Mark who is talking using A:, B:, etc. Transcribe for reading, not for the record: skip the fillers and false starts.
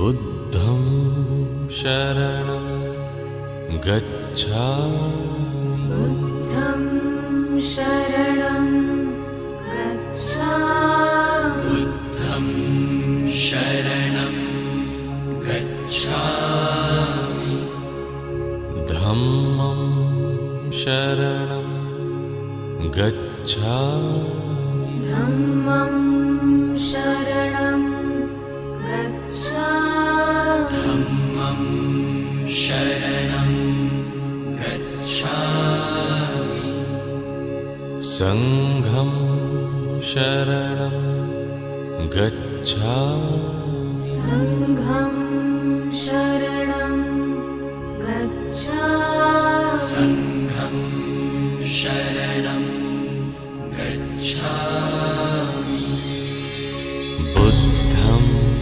A: बुद्धं शरणं गच्छामि
B: बुद्धं शरणं गच्छामि
C: बुद्धं शरणं गच्छामि
A: धम्मं शरणं गच्छामि
B: धम्मं शरणं गच्छामि
C: धम्मं शरणं गच्छामि
A: संघं शरणं गच्छामि